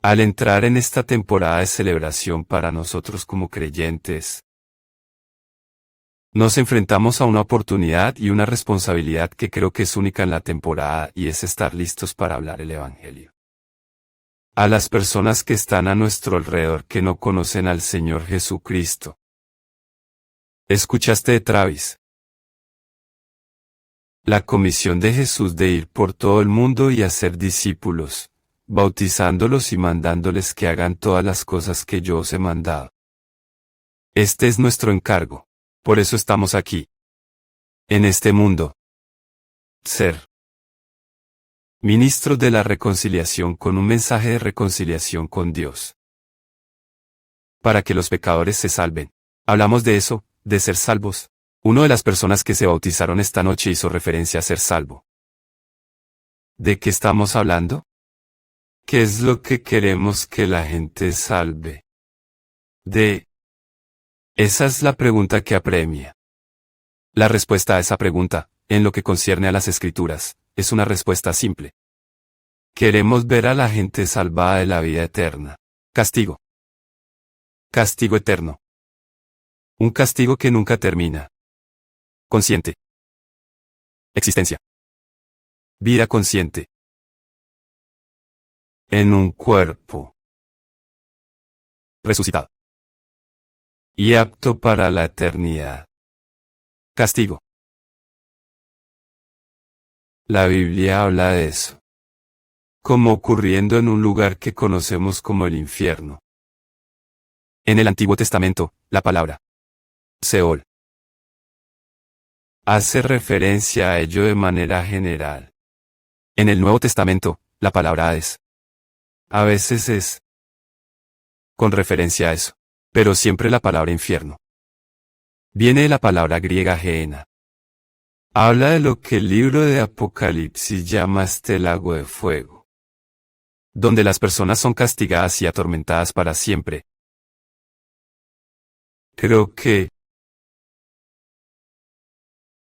Al entrar en esta temporada de celebración para nosotros como creyentes, nos enfrentamos a una oportunidad y una responsabilidad que creo que es única en la temporada, y es estar listos para hablar el Evangelio a las personas que están a nuestro alrededor que no conocen al Señor Jesucristo. ¿Escuchaste de Travis? La comisión de Jesús de ir por todo el mundo y hacer discípulos, bautizándolos y mandándoles que hagan todas las cosas que yo os he mandado. Este es nuestro encargo. Por eso estamos aquí. En este mundo. Ser ministros de la reconciliación con un mensaje de reconciliación con Dios. Para que los pecadores se salven. Hablamos de eso, de ser salvos. Una de las personas que se bautizaron esta noche hizo referencia a ser salvo. ¿De qué estamos hablando? ¿Qué es lo que queremos que la gente salve? Esa es la pregunta que apremia. La respuesta a esa pregunta, en lo que concierne a las Escrituras, es una respuesta simple. Queremos ver a la gente salvada de la vida eterna. Castigo. Castigo eterno. Un castigo que nunca termina. Consciente. Existencia. Vida consciente. En un cuerpo resucitado y apto para la eternidad. Castigo. La Biblia habla de eso como ocurriendo en un lugar que conocemos como el infierno. En el Antiguo Testamento, la palabra Seol hace referencia a ello de manera general. En el Nuevo Testamento, la palabra Hades a veces es con referencia a eso, pero siempre la palabra infierno viene de la palabra griega Gehenna. Habla de lo que el libro de Apocalipsis llama lago de fuego, donde las personas son castigadas y atormentadas para siempre. Creo que,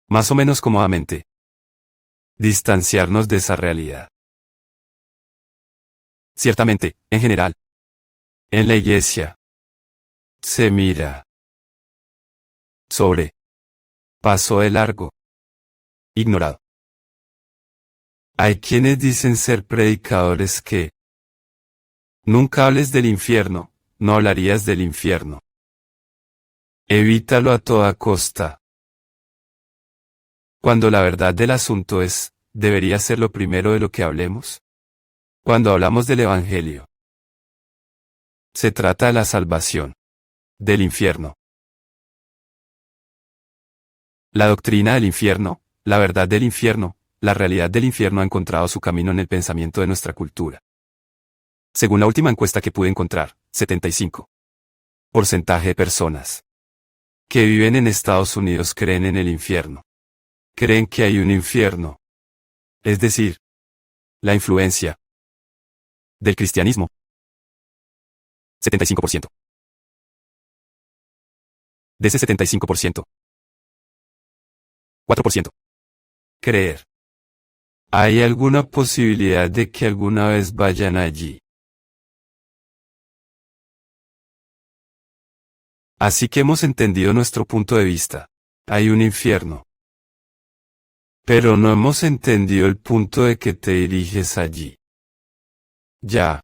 más o menos cómodamente, distanciarnos de esa realidad. Ciertamente, en general, en la iglesia, se mira sobre, pasó de largo, ignorado. Hay quienes dicen ser predicadores que nunca hables del infierno, no hablarías del infierno. Evítalo a toda costa. Cuando la verdad del asunto es, ¿debería ser lo primero de lo que hablemos? Cuando hablamos del Evangelio, se trata de la salvación del infierno. La doctrina del infierno, la verdad del infierno, la realidad del infierno ha encontrado su camino en el pensamiento de nuestra cultura. Según la última encuesta que pude encontrar, 75% de personas que viven en Estados Unidos creen en el infierno. Creen que hay un infierno. Es decir, la influencia del cristianismo. 75%. De ese 75%, 4%. Creer. ¿Hay alguna posibilidad de que alguna vez vayan allí? Así que hemos entendido nuestro punto de vista. Hay un infierno. Pero no hemos entendido el punto de que te diriges allí. Ya.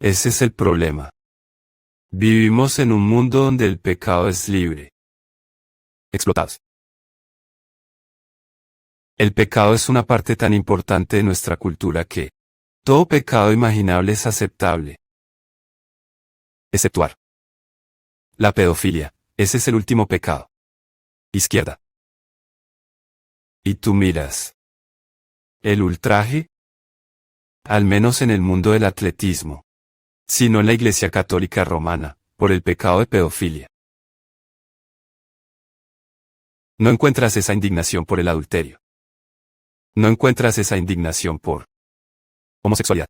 Ese es el problema. Vivimos en un mundo donde el pecado es libre. Explotados. El pecado es una parte tan importante de nuestra cultura que todo pecado imaginable es aceptable. Exceptuar la pedofilia. Ese es el último pecado. Izquierda. Y tú miras el ultraje, al menos en el mundo del atletismo, sino en la Iglesia Católica Romana, por el pecado de pedofilia. No encuentras esa indignación por el adulterio. No encuentras esa indignación por homosexualidad.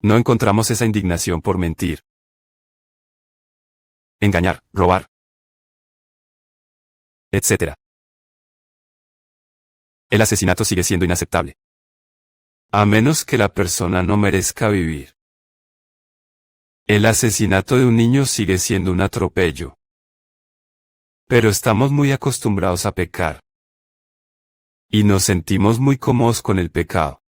No encontramos esa indignación por mentir, engañar, robar, etc. El asesinato sigue siendo inaceptable. a menos que la persona no merezca vivir. El asesinato de un niño sigue siendo un atropello. Pero estamos muy acostumbrados a pecar. Y nos sentimos muy cómodos con el pecado.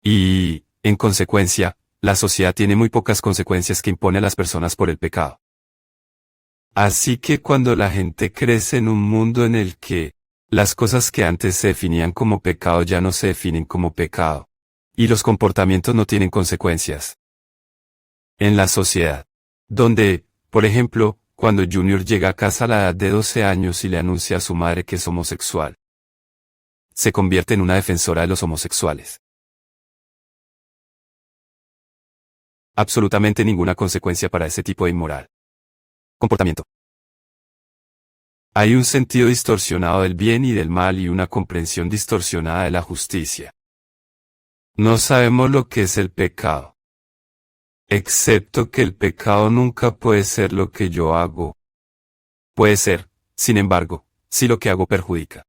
Y, en consecuencia, la sociedad tiene muy pocas consecuencias que impone a las personas por el pecado. Así que cuando la gente crece en un mundo en el que las cosas que antes se definían como pecado ya no se definen como pecado, y los comportamientos no tienen consecuencias. En la sociedad, donde, por ejemplo, cuando Junior llega a casa a la edad de 12 años y le anuncia a su madre que es homosexual, se convierte en una defensora de los homosexuales. Absolutamente ninguna consecuencia para ese tipo de inmoral comportamiento. Hay un sentido distorsionado del bien y del mal y una comprensión distorsionada de la justicia. No sabemos lo que es el pecado. Excepto que el pecado nunca puede ser lo que yo hago. Puede ser, sin embargo, si lo que hago perjudica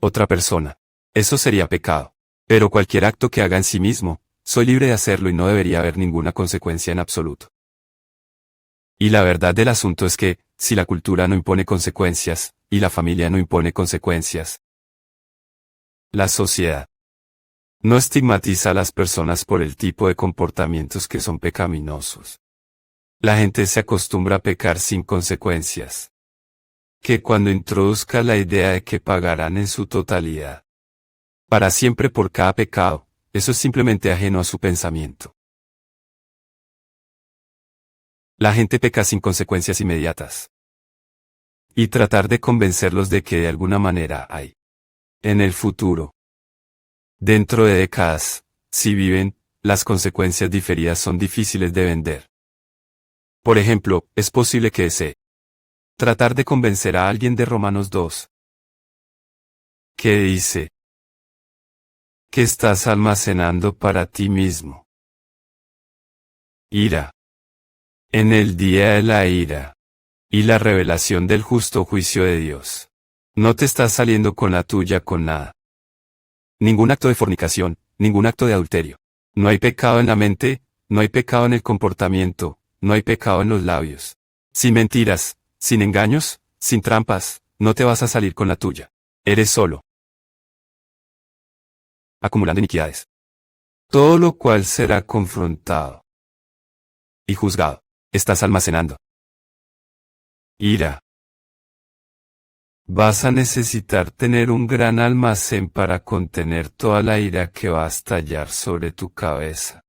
otra persona. Eso sería pecado. Pero cualquier acto que haga en sí mismo, soy libre de hacerlo y no debería haber ninguna consecuencia en absoluto. Y la verdad del asunto es que, si la cultura no impone consecuencias, y la familia no impone consecuencias, la sociedad no estigmatiza a las personas por el tipo de comportamientos que son pecaminosos. La gente se acostumbra a pecar sin consecuencias. Que cuando introduzca la idea de que pagarán en su totalidad, para siempre por cada pecado, eso es simplemente ajeno a su pensamiento. La gente peca sin consecuencias inmediatas. Y tratar de convencerlos de que de alguna manera hay, en el futuro, dentro de décadas, si viven, las consecuencias diferidas son difíciles de vender. Por ejemplo, es posible que desee tratar de convencer a alguien de Romanos 2, que dice que estás almacenando para ti mismo ira en el día de la ira y la revelación del justo juicio de Dios. No te estás saliendo con la tuya con nada. Ningún acto de fornicación, ningún acto de adulterio. No hay pecado en la mente, no hay pecado en el comportamiento, no hay pecado en los labios. Sin mentiras, sin engaños, sin trampas, no te vas a salir con la tuya. Eres solo acumulando iniquidades. Todo lo cual será confrontado y juzgado. Estás almacenando ira. Vas a necesitar tener un gran almacén para contener toda la ira que va a estallar sobre tu cabeza.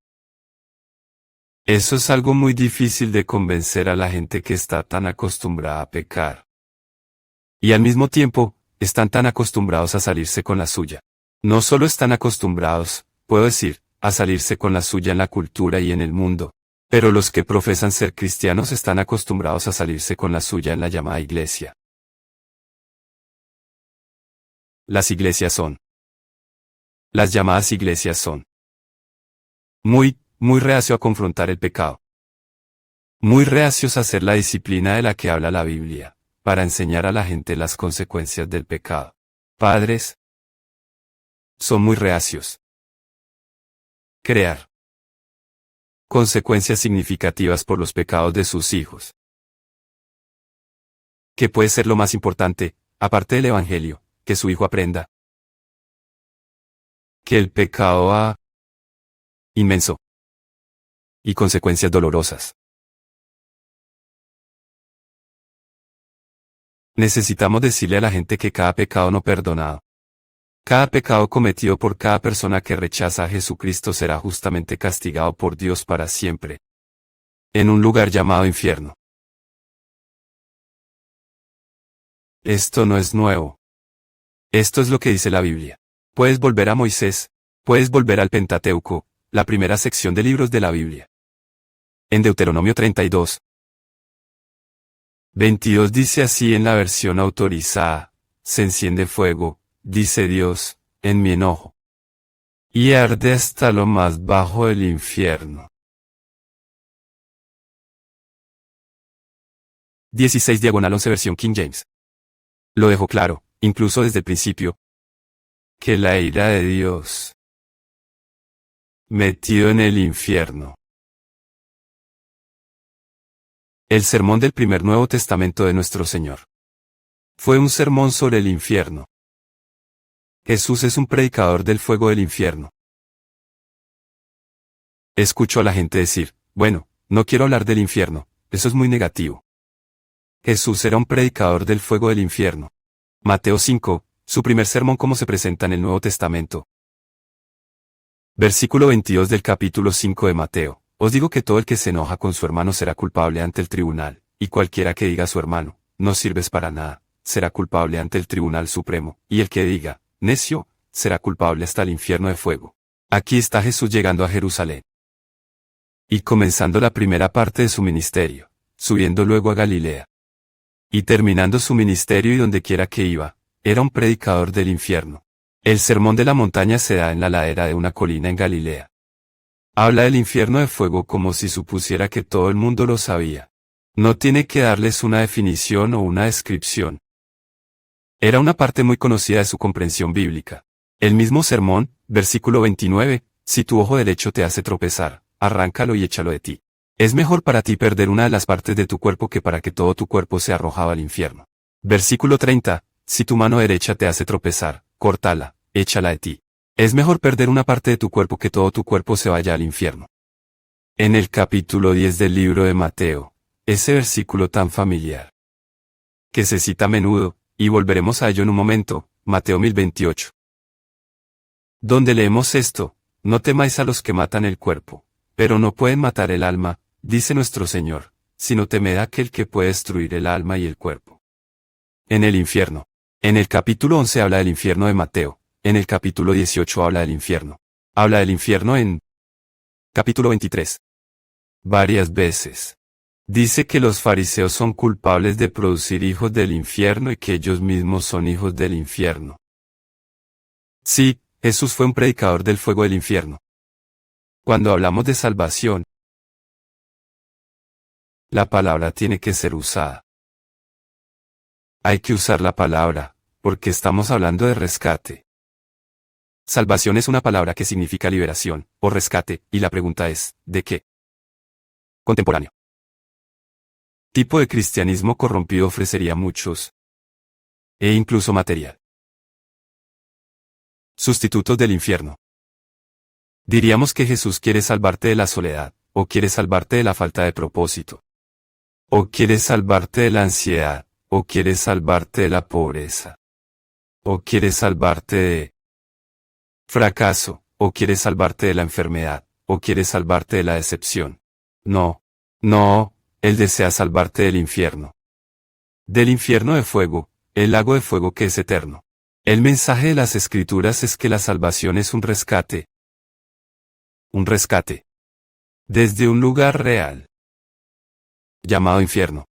Eso es algo muy difícil de convencer a la gente que está tan acostumbrada a pecar. Y al mismo tiempo, están tan acostumbrados a salirse con la suya. No solo están acostumbrados, puedo decir, a salirse con la suya en la cultura y en el mundo, pero los que profesan ser cristianos están acostumbrados a salirse con la suya en la llamada iglesia. Las llamadas iglesias son muy reacio a confrontar el pecado. Muy reacios a hacer la disciplina de la que habla la Biblia, para enseñar a la gente las consecuencias del pecado. Padres son muy reacios. Crear consecuencias significativas por los pecados de sus hijos. ¿Qué puede ser lo más importante, aparte del Evangelio, que su hijo aprenda? Que el pecado ha inmenso y consecuencias dolorosas. Necesitamos decirle a la gente que cada pecado no perdonado, cada pecado cometido por cada persona que rechaza a Jesucristo será justamente castigado por Dios para siempre, en un lugar llamado infierno. Esto no es nuevo. Esto es lo que dice la Biblia. Puedes volver a Moisés, puedes volver al Pentateuco, la primera sección de libros de la Biblia. En Deuteronomio 32, 22 dice así en la versión autorizada: se enciende fuego, dice Dios, en mi enojo, y arde hasta lo más bajo del infierno. 16/11 versión King James. Lo dejó claro, incluso desde el principio, que la ira de Dios Metido en el infierno. El sermón del primer Nuevo Testamento de nuestro Señor. Fue un sermón sobre el infierno. Jesús es un predicador del fuego del infierno. Escucho a la gente decir, bueno, no quiero hablar del infierno, eso es muy negativo. Jesús era un predicador del fuego del infierno. Mateo 5, su primer sermón como se presenta en el Nuevo Testamento. Versículo 22 del capítulo 5 de Mateo. Os digo que todo el que se enoja con su hermano será culpable ante el tribunal, y cualquiera que diga a su hermano, no sirves para nada, será culpable ante el tribunal supremo, y el que diga, necio, será culpable hasta el infierno de fuego. Aquí está Jesús llegando a Jerusalén. Y comenzando la primera parte de su ministerio, subiendo luego a Galilea. Y terminando su ministerio y donde quiera que iba, era un predicador del infierno. El sermón de la montaña se da en la ladera de una colina en Galilea. Habla del infierno de fuego como si supusiera que todo el mundo lo sabía. No tiene que darles una definición o una descripción. Era una parte muy conocida de su comprensión bíblica. El mismo sermón, versículo 29, si tu ojo derecho te hace tropezar, arráncalo y échalo de ti. Es mejor para ti perder una de las partes de tu cuerpo que para que todo tu cuerpo sea arrojado al infierno. Versículo 30, si tu mano derecha te hace tropezar, córtala, échala de ti. Es mejor perder una parte de tu cuerpo que todo tu cuerpo se vaya al infierno. En el capítulo 10 del libro de Mateo, ese versículo tan familiar, que se cita a menudo, y volveremos a ello en un momento, Mateo 1028. Donde leemos esto, no temáis a los que matan el cuerpo, pero no pueden matar el alma, dice nuestro Señor, sino temed a aquel que puede destruir el alma y el cuerpo. En el infierno. En el capítulo 11 habla del infierno de Mateo, en el capítulo 18 habla del infierno. Habla del infierno en capítulo 23. Varias veces. Dice que los fariseos son culpables de producir hijos del infierno y que ellos mismos son hijos del infierno. Sí, Jesús fue un predicador del fuego del infierno. Cuando hablamos de salvación, la palabra tiene que ser usada. Hay que usar la palabra, porque estamos hablando de rescate. Salvación es una palabra que significa liberación, o rescate, y la pregunta es, ¿de qué? Contemporáneo. Tipo de cristianismo corrompido ofrecería muchos, e incluso material. Sustitutos del infierno. Diríamos que Jesús quiere salvarte de la soledad, o quiere salvarte de la falta de propósito, o quiere salvarte de la ansiedad, o quiere salvarte de la pobreza, o quiere salvarte de fracaso, o quiere salvarte de la enfermedad, o quiere salvarte de la decepción. No, Él desea salvarte del infierno. Del infierno de fuego, el lago de fuego que es eterno. El mensaje de las Escrituras es que la salvación es un rescate. Un rescate. Desde un lugar real. Llamado infierno.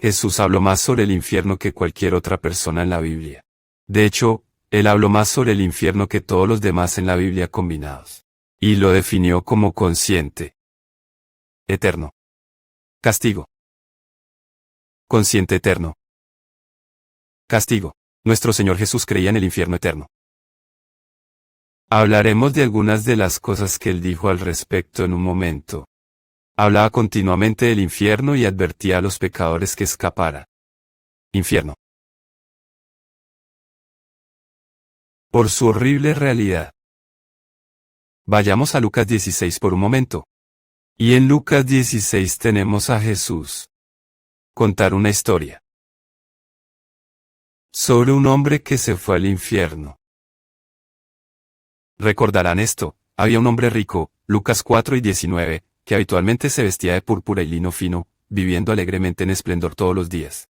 Jesús habló más sobre el infierno que cualquier otra persona en la Biblia. De hecho, Él habló más sobre el infierno que todos los demás en la Biblia combinados. Y lo definió como consciente. Eterno. Castigo. Consciente eterno. Castigo. Nuestro Señor Jesús creía en el infierno eterno. Hablaremos de algunas de las cosas que Él dijo al respecto en un momento. Hablaba continuamente del infierno y advertía a los pecadores que escapara. Infierno. Por su horrible realidad. Vayamos a Lucas 16 por un momento. Y en Lucas 16 tenemos a Jesús contar una historia sobre un hombre que se fue al infierno. Recordarán esto, había un hombre rico, Lucas 4 y 19, que habitualmente se vestía de púrpura y lino fino, viviendo alegremente en esplendor todos los días.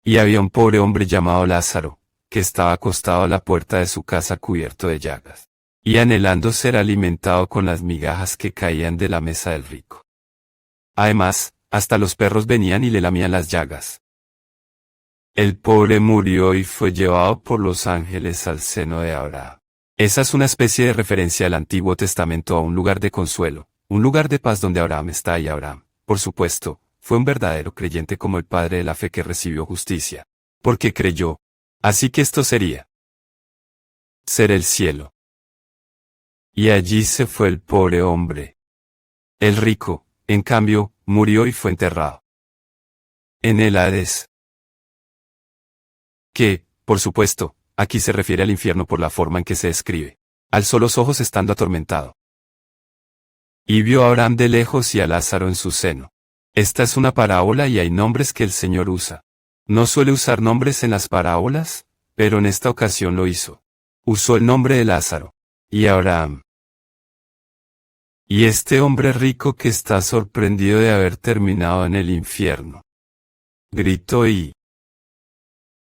Y había un pobre hombre llamado Lázaro, que estaba acostado a la puerta de su casa cubierto de llagas, y anhelando ser alimentado con las migajas que caían de la mesa del rico. Además, hasta los perros venían y le lamían las llagas. El pobre murió y fue llevado por los ángeles al seno de Abraham. Esa es una especie de referencia al Antiguo Testamento a un lugar de consuelo, un lugar de paz donde Abraham está y Abraham, por supuesto, fue un verdadero creyente como el padre de la fe que recibió justicia. Porque creyó. Así que esto sería ser el cielo. Y allí se fue el pobre hombre. El rico, en cambio, murió y fue enterrado en el Hades. Que, por supuesto, aquí se refiere al infierno por la forma en que se describe. Alzó los ojos estando atormentado. Y vio a Abraham de lejos y a Lázaro en su seno. Esta es una parábola y hay nombres que el Señor usa. No suele usar nombres en las parábolas, pero en esta ocasión lo hizo. Usó el nombre de Lázaro. Y Abraham. Y este hombre rico que está sorprendido de haber terminado en el infierno. Gritó y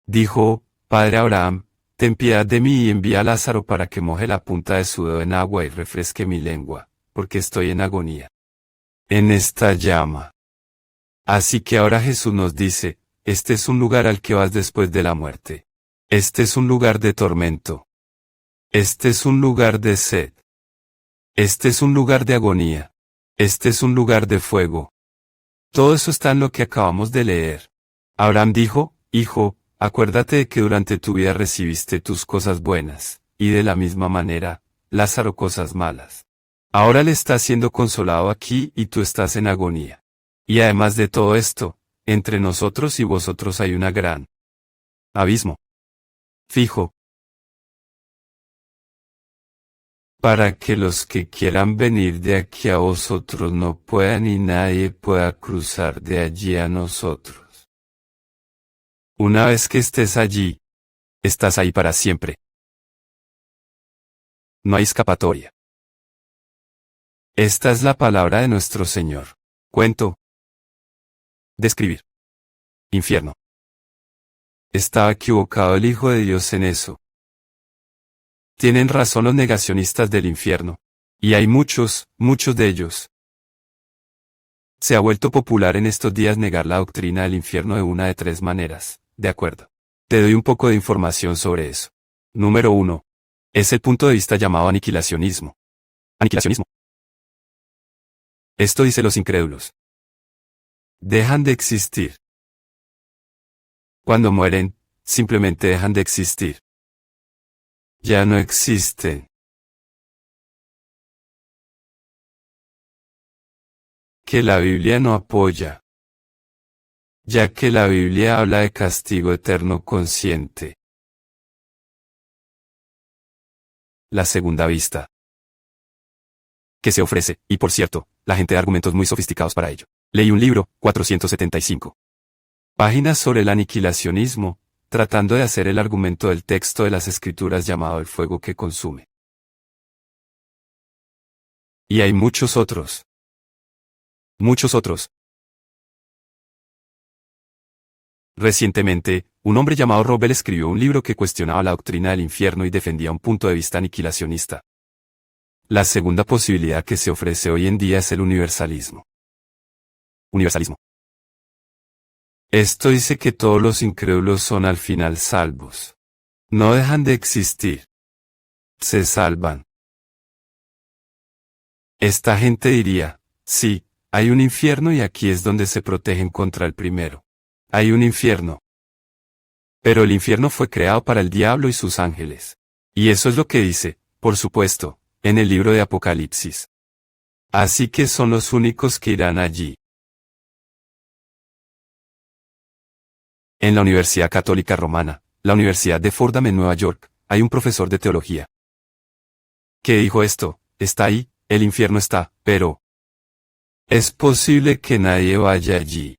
dijo, Padre Abraham, ten piedad de mí y envía a Lázaro para que moje la punta de su dedo en agua y refresque mi lengua, porque estoy en agonía en esta llama. Así que ahora Jesús nos dice, este es un lugar al que vas después de la muerte. Este es un lugar de tormento. Este es un lugar de sed. Este es un lugar de agonía. Este es un lugar de fuego. Todo eso está en lo que acabamos de leer. Abraham dijo, Hijo, acuérdate de que durante tu vida recibiste tus cosas buenas, y de la misma manera, Lázaro cosas malas. Ahora le está siendo consolado aquí y tú estás en agonía. Y además de todo esto, entre nosotros y vosotros hay una gran abismo. Fijo. Para que los que quieran venir de aquí a vosotros no puedan y nadie pueda cruzar de allí a nosotros. Una vez que estés allí, estás ahí para siempre. No hay escapatoria. Esta es la palabra de nuestro Señor. Cuento. Describir. Infierno. Estaba equivocado el Hijo de Dios en eso. Tienen razón los negacionistas del infierno. Y hay muchos de ellos. Se ha vuelto popular en estos días negar la doctrina del infierno de una de tres maneras. De acuerdo. Te doy un poco de información sobre eso. Número 1. Es el punto de vista llamado aniquilacionismo. Aniquilacionismo. Esto dice los incrédulos. Dejan de existir. Cuando mueren, simplemente dejan de existir. Ya no existen. Que la Biblia no apoya. Ya que la Biblia habla de castigo eterno consciente. La segunda vista. Que se ofrece, y por cierto, la gente da argumentos muy sofisticados para ello. Leí un libro, 475 páginas sobre el aniquilacionismo, tratando de hacer el argumento del texto de las Escrituras llamado el fuego que consume. Y hay muchos otros. Muchos otros. Recientemente, un hombre llamado Robel escribió un libro que cuestionaba la doctrina del infierno y defendía un punto de vista aniquilacionista. La segunda posibilidad que se ofrece hoy en día es el universalismo. Universalismo. Esto dice que todos los incrédulos son al final salvos. No dejan de existir. Se salvan. Esta gente diría, sí, hay un infierno y aquí es donde se protegen contra el primero. Hay un infierno. Pero el infierno fue creado para el diablo y sus ángeles. Y eso es lo que dice, por supuesto, en el libro de Apocalipsis. Así que son los únicos que irán allí. En la Universidad Católica Romana, la Universidad de Fordham en Nueva York, hay un profesor de teología que dijo esto, está ahí, el infierno está, pero es posible que nadie vaya allí.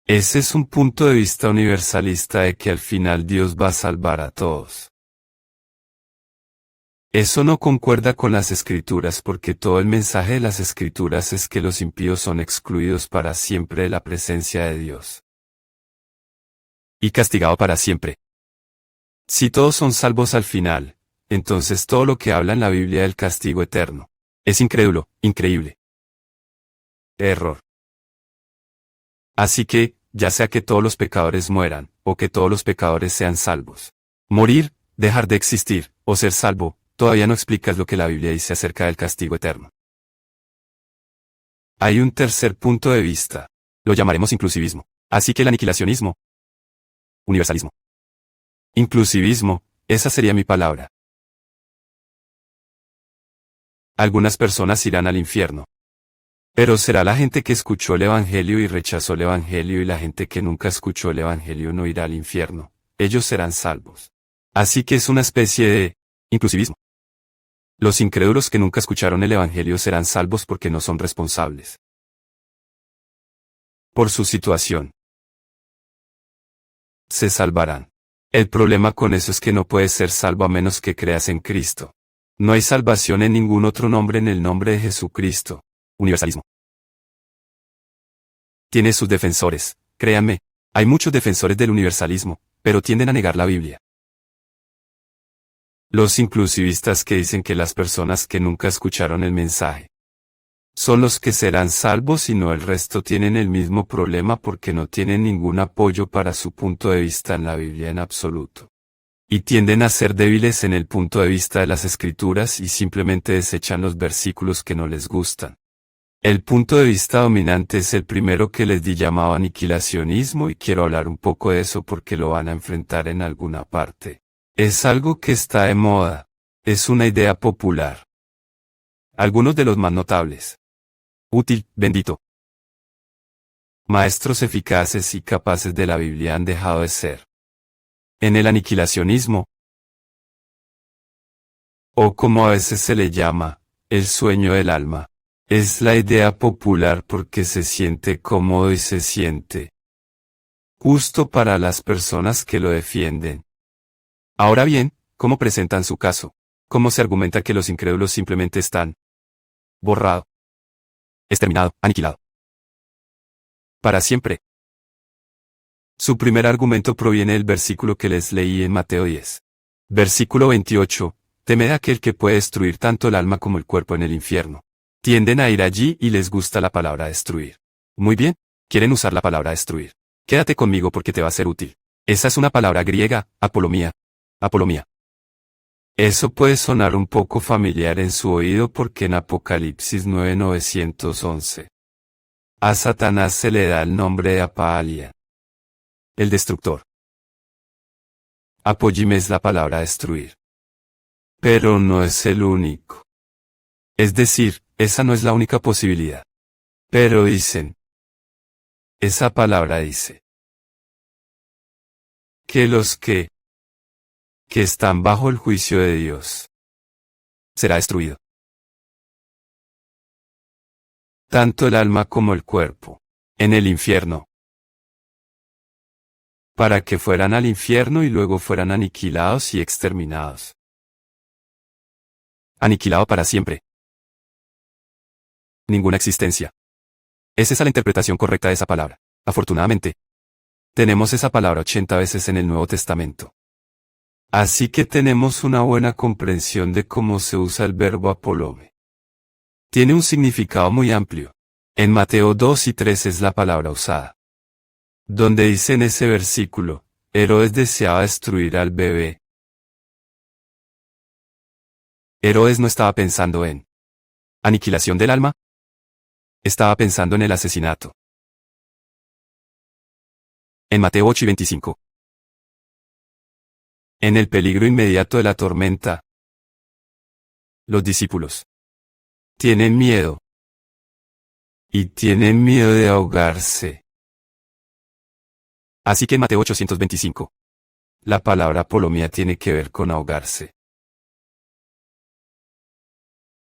Ese es un punto de vista universalista de que al final Dios va a salvar a todos. Eso no concuerda con las Escrituras porque todo el mensaje de las Escrituras es que los impíos son excluidos para siempre de la presencia de Dios. Y castigado para siempre. Si todos son salvos al final, entonces todo lo que habla en la Biblia del castigo eterno es incrédulo, increíble. Error. Así que, ya sea que todos los pecadores mueran, o que todos los pecadores sean salvos. Morir, dejar de existir, o ser salvo, todavía no explicas lo que la Biblia dice acerca del castigo eterno. Hay un tercer punto de vista. Lo llamaremos inclusivismo. Así que el aniquilacionismo. Universalismo. Inclusivismo, esa sería mi palabra. Algunas personas irán al infierno. Pero será la gente que escuchó el Evangelio y rechazó el Evangelio, y la gente que nunca escuchó el Evangelio no irá al infierno. Ellos serán salvos. Así que es una especie de inclusivismo. Los incrédulos que nunca escucharon el Evangelio serán salvos porque no son responsables por su situación. Se salvarán. El problema con eso es que no puedes ser salvo a menos que creas en Cristo. No hay salvación en ningún otro nombre en el nombre de Jesucristo. Universalismo. Tiene sus defensores, créanme. Hay muchos defensores del universalismo, pero tienden a negar la Biblia. Los inclusivistas que dicen que las personas que nunca escucharon el mensaje son los que serán salvos y no el resto tienen el mismo problema porque no tienen ningún apoyo para su punto de vista en la Biblia en absoluto. Y tienden a ser débiles en el punto de vista de las Escrituras y simplemente desechan los versículos que no les gustan. El punto de vista dominante es el primero que les di llamado aniquilacionismo y quiero hablar un poco de eso porque lo van a enfrentar en alguna parte. Es algo que está de moda. Es una idea popular. Algunos de los más notables. Útil, bendito. Maestros eficaces y capaces de la Biblia han dejado de ser. En el aniquilacionismo, o como a veces se le llama, el sueño del alma, es la idea popular porque se siente cómodo y se siente justo para las personas que lo defienden. Ahora bien, ¿cómo presentan su caso? ¿Cómo se argumenta que los incrédulos simplemente están borrado, exterminado, aniquilado para siempre? Su primer argumento proviene del versículo que les leí en Mateo 10. Versículo 28, temed a aquel que puede destruir tanto el alma como el cuerpo en el infierno. Tienden a ir allí y les gusta la palabra destruir. Muy bien, quieren usar la palabra destruir. Quédate conmigo porque te va a ser útil. Esa es una palabra griega, apolomía. Apolomía. Eso puede sonar un poco familiar en su oído porque en Apocalipsis 9:911 a Satanás se le da el nombre de Apalia, el destructor. Apóyime es la palabra destruir. Pero no es el único. Es decir, esa no es la única posibilidad. Pero dicen. Esa palabra dice que los que están bajo el juicio de Dios será destruido. Tanto el alma como el cuerpo, en el infierno. Para que fueran al infierno y luego fueran aniquilados y exterminados. Aniquilado para siempre. Ninguna existencia. Es esa la interpretación correcta de esa palabra. Afortunadamente, tenemos esa palabra 80 veces en el Nuevo Testamento. Así que tenemos una buena comprensión de cómo se usa el verbo apolome. Tiene un significado muy amplio. En Mateo 2 y 3 es la palabra usada. Donde dice en ese versículo, Herodes deseaba destruir al bebé. Herodes no estaba pensando en aniquilación del alma. Estaba pensando en el asesinato. En Mateo 8 y 25. En el peligro inmediato de la tormenta. Los discípulos tienen miedo. Y tienen miedo de ahogarse. Así que en Mateo 825. La palabra apolomía tiene que ver con ahogarse.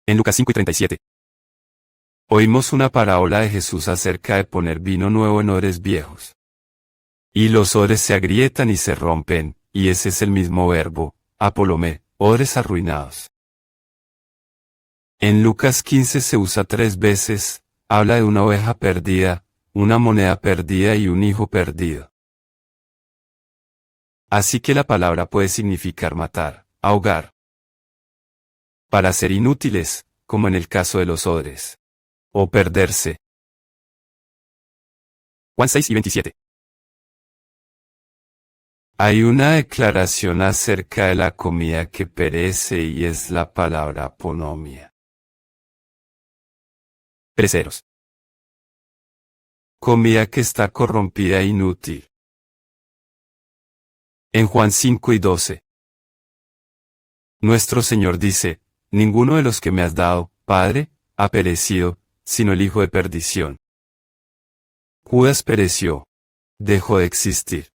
En Lucas 5 y 37. Oímos una parábola de Jesús acerca de poner vino nuevo en odres viejos. Y los odres se agrietan y se rompen, y ese es el mismo verbo, apolomé, odres arruinados. En Lucas 15 se usa 3 veces, habla de una oveja perdida, una moneda perdida y un hijo perdido. Así que la palabra puede significar matar, ahogar. Para ser inútiles, como en el caso de los odres. O perderse. Juan 6 y 27. Hay una declaración acerca de la comida que perece y es la palabra aponomia. Pereceros. Comida que está corrompida e inútil. En Juan 5 y 12. Nuestro Señor dice, ninguno de los que me has dado, Padre, ha perecido, sino el hijo de perdición. Judas pereció. Dejó de existir.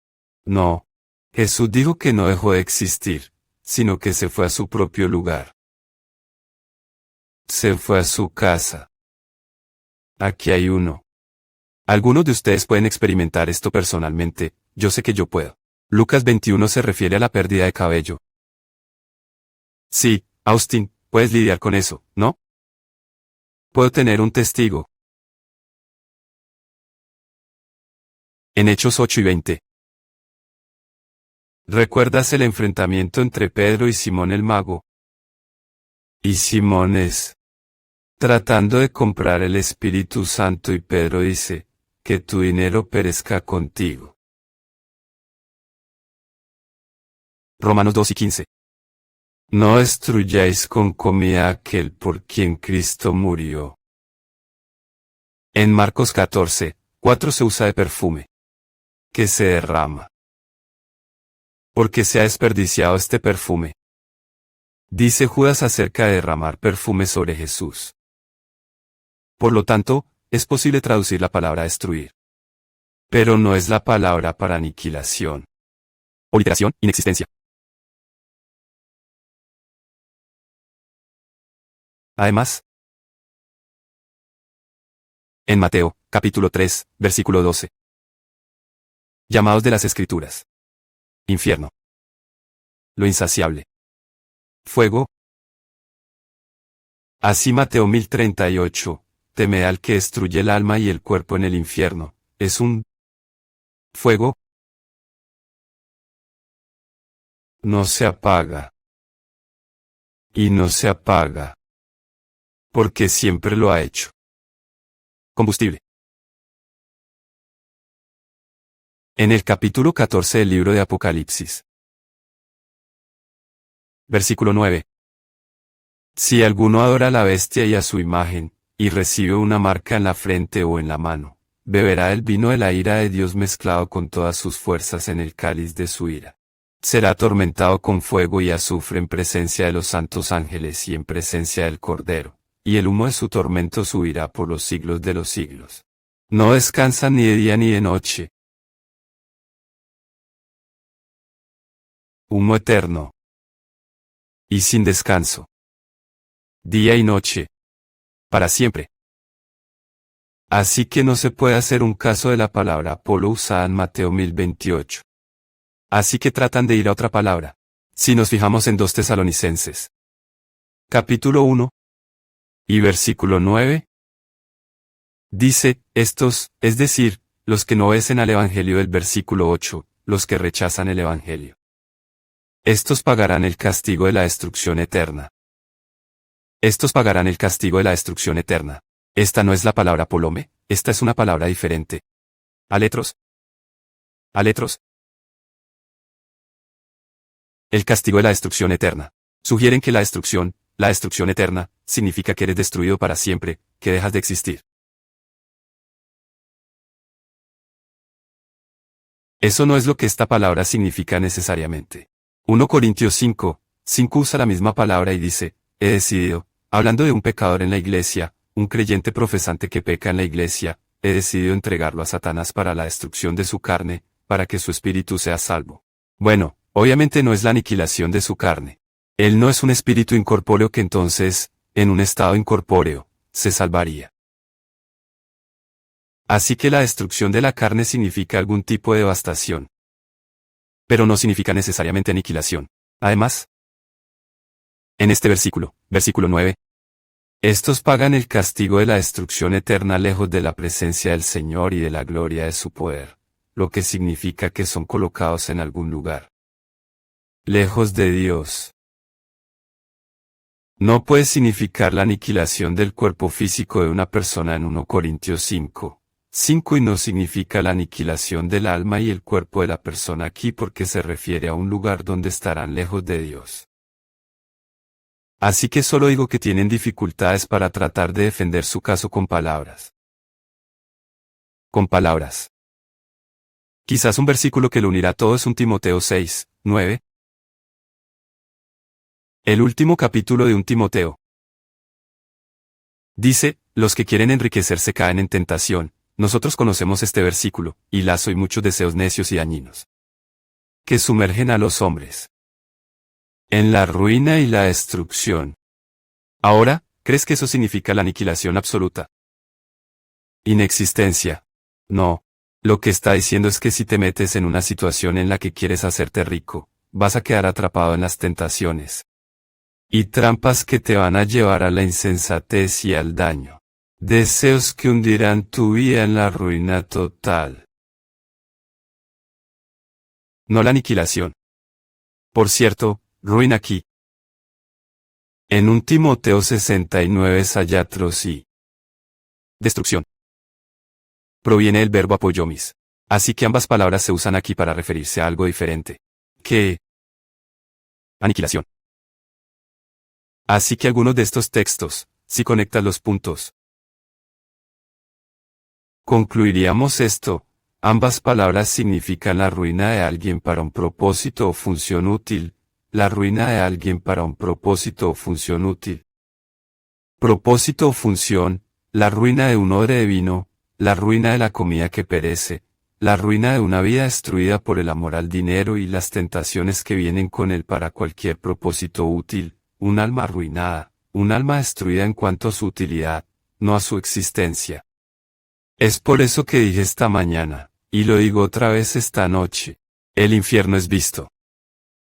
No. Jesús dijo que no dejó de existir, sino que se fue a su propio lugar. Se fue a su casa. Aquí hay uno. Algunos de ustedes pueden experimentar esto personalmente, yo sé que yo puedo. Lucas 21 se refiere a la pérdida de cabello. Sí, Austin, puedes lidiar con eso, ¿no? Puedo tener un testigo. En Hechos 8 y 20. ¿Recuerdas el enfrentamiento entre Pedro y Simón el mago? Y Simón es tratando de comprar el Espíritu Santo y Pedro dice, que tu dinero perezca contigo. Romanos 2 y 15. No destruyáis con comida aquel por quien Cristo murió. En Marcos 14, 4 se usa de perfume. Que se derrama. Porque se ha desperdiciado este perfume. Dice Judas acerca de derramar perfume sobre Jesús. Por lo tanto, es posible traducir la palabra destruir. Pero no es la palabra para aniquilación. Obliteración, inexistencia. Además, en Mateo, capítulo 3, versículo 12. Llamados de las Escrituras. Infierno. Lo insaciable. Fuego. Así Mateo 1038, temed al que destruye el alma y el cuerpo en el infierno, es un fuego. No se apaga. Y no se apaga. Porque siempre lo ha hecho. Combustible. En el capítulo 14 del libro de Apocalipsis. Versículo 9. Si alguno adora a la bestia y a su imagen, y recibe una marca en la frente o en la mano, beberá el vino de la ira de Dios mezclado con todas sus fuerzas en el cáliz de su ira. Será atormentado con fuego y azufre en presencia de los santos ángeles y en presencia del Cordero, y el humo de su tormento subirá por los siglos de los siglos. No descansa ni de día ni de noche. Humo eterno. Y sin descanso. Día y noche. Para siempre. Así que no se puede hacer un caso de la palabra Apolo usada en Mateo 1028. Así que tratan de ir a otra palabra. Si nos fijamos en 2 Tesalonicenses. Capítulo 1. Y versículo 9. Dice, estos, es decir, los que no obedecen al Evangelio del versículo 8, los que rechazan el Evangelio. Estos pagarán el castigo de la destrucción eterna. Estos pagarán el castigo de la destrucción eterna. Esta no es la palabra polome, esta es una palabra diferente. Aletros. Aletros. El castigo de la destrucción eterna. Sugieren que la destrucción eterna, significa que eres destruido para siempre, que dejas de existir. Eso no es lo que esta palabra significa necesariamente. 1 Corintios 5, 5 usa la misma palabra y dice, he decidido, hablando de un pecador en la iglesia, un creyente profesante que peca en la iglesia, he decidido entregarlo a Satanás para la destrucción de su carne, para que su espíritu sea salvo. Bueno, obviamente no es la aniquilación de su carne. Él no es un espíritu incorpóreo que entonces, en un estado incorpóreo, se salvaría. Así que la destrucción de la carne significa algún tipo de devastación. Pero no significa necesariamente aniquilación. Además, en este versículo 9, estos pagan el castigo de la destrucción eterna lejos de la presencia del Señor y de la gloria de su poder, lo que significa que son colocados en algún lugar. Lejos de Dios. No puede significar la aniquilación del cuerpo físico de una persona en 1 Corintios 5, 5 y no significa la aniquilación del alma y el cuerpo de la persona aquí porque se refiere a un lugar donde estarán lejos de Dios. Así que solo digo que tienen dificultades para tratar de defender su caso con palabras. Con palabras. Quizás un versículo que lo unirá todo es un Timoteo 6, 9. El último capítulo de 1 Timoteo. Dice, los que quieren enriquecerse caen en tentación. Nosotros conocemos este versículo, y lazo y muchos deseos necios y dañinos, que sumergen a los hombres en la ruina y la destrucción. Ahora, ¿crees que eso significa la aniquilación absoluta? Inexistencia. No. Lo que está diciendo es que si te metes en una situación en la que quieres hacerte rico, vas a quedar atrapado en las tentaciones y trampas que te van a llevar a la insensatez y al daño. Deseos que hundirán tu vida en la ruina total. No la aniquilación. Por cierto, ruina aquí. En 1 Timoteo 69 sayatros y destrucción. Proviene del verbo apoyomis. Así que ambas palabras se usan aquí para referirse a algo diferente que aniquilación. Así que algunos de estos textos, si conectas los puntos, concluiríamos esto. Ambas palabras significan la ruina de alguien para un propósito o función útil. La ruina de alguien para un propósito o función útil. Propósito o función, la ruina de un odre de vino, la ruina de la comida que perece, la ruina de una vida destruida por el amor al dinero y las tentaciones que vienen con él para cualquier propósito útil, un alma arruinada, un alma destruida en cuanto a su utilidad, no a su existencia. Es por eso que dije esta mañana, y lo digo otra vez esta noche, el infierno es visto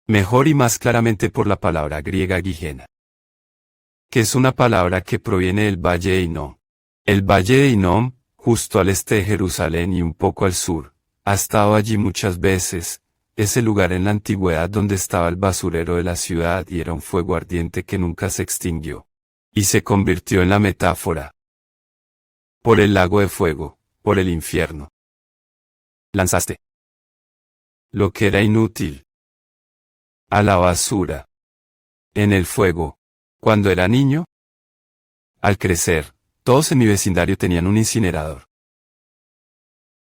mejor y más claramente por la palabra griega Gehenna, que es una palabra que proviene del valle de Hinnom. El valle de Hinnom, justo al este de Jerusalén y un poco al sur, ha estado allí muchas veces. Es el lugar en la antigüedad donde estaba el basurero de la ciudad y era un fuego ardiente que nunca se extinguió. Y se convirtió en la metáfora por el lago de fuego, por el infierno. Lanzaste lo que era inútil a la basura, en el fuego. Cuando era niño, al crecer, todos en mi vecindario tenían un incinerador.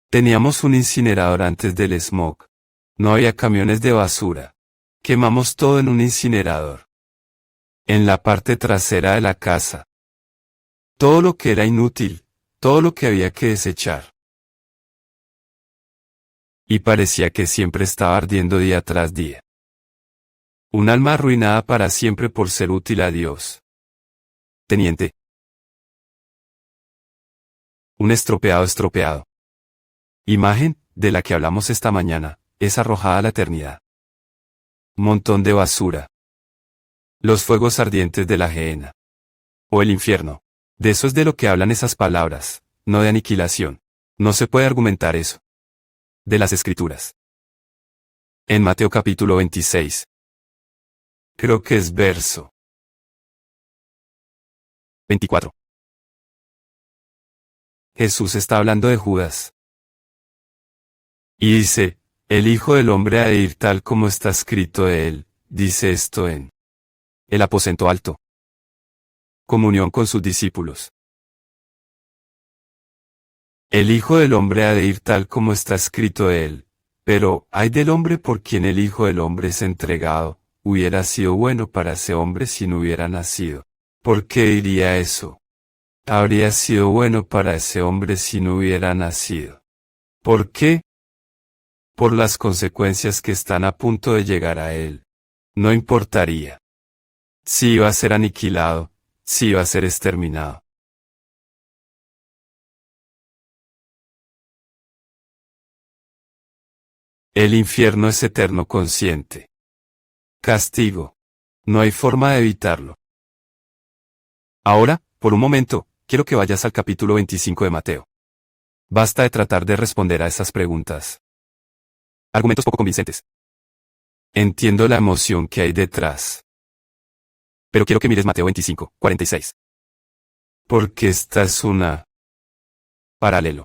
Teníamos un incinerador antes del smog. No había camiones de basura. Quemamos todo en un incinerador. En la parte trasera de la casa. Todo lo que era inútil, todo lo que había que desechar. Y parecía que siempre estaba ardiendo día tras día. Un alma arruinada para siempre por ser útil a Dios. Teniente. Un estropeado. Imagen, de la que hablamos esta mañana, es arrojada a la eternidad. Montón de basura. Los fuegos ardientes de la Gehenna. O el infierno. De eso es de lo que hablan esas palabras, no de aniquilación. No se puede argumentar eso. De las Escrituras. En Mateo capítulo 26. Creo que es verso 24. Jesús está hablando de Judas. Y dice, el Hijo del Hombre ha de ir tal como está escrito de él, dice esto en el aposento alto. Comunión con sus discípulos. El Hijo del Hombre ha de ir tal como está escrito de él, pero, ay del hombre por quien el Hijo del Hombre es entregado, hubiera sido bueno para ese hombre si no hubiera nacido. ¿Por qué diría eso? Habría sido bueno para ese hombre si no hubiera nacido. ¿Por qué? Por las consecuencias que están a punto de llegar a él. No importaría si iba a ser aniquilado, si iba a ser exterminado. El infierno es eterno consciente. Castigo. No hay forma de evitarlo. Ahora, por un momento, quiero que vayas al capítulo 25 de Mateo. Basta de tratar de responder a esas preguntas. Argumentos poco convincentes. Entiendo la emoción que hay detrás. Pero quiero que mires Mateo 25, 46. Porque esta es una paralelo.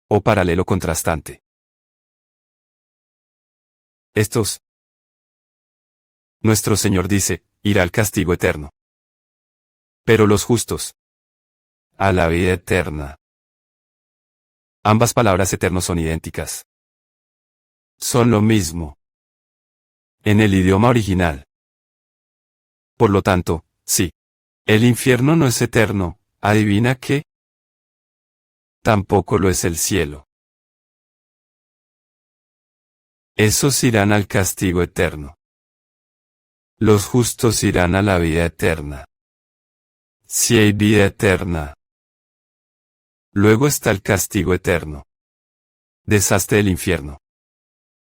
O paralelo contrastante. Nuestro Señor dice, irá al castigo eterno. Pero los justos, a la vida eterna. Ambas palabras eternos son idénticas. Son lo mismo. En el idioma original, Por lo tanto, sí. El infierno no es eterno, ¿adivina qué? Tampoco lo es el cielo. Esos irán al castigo eterno. Los justos irán a la vida eterna. Si hay vida eterna. Luego está el castigo eterno. Deshazte del infierno.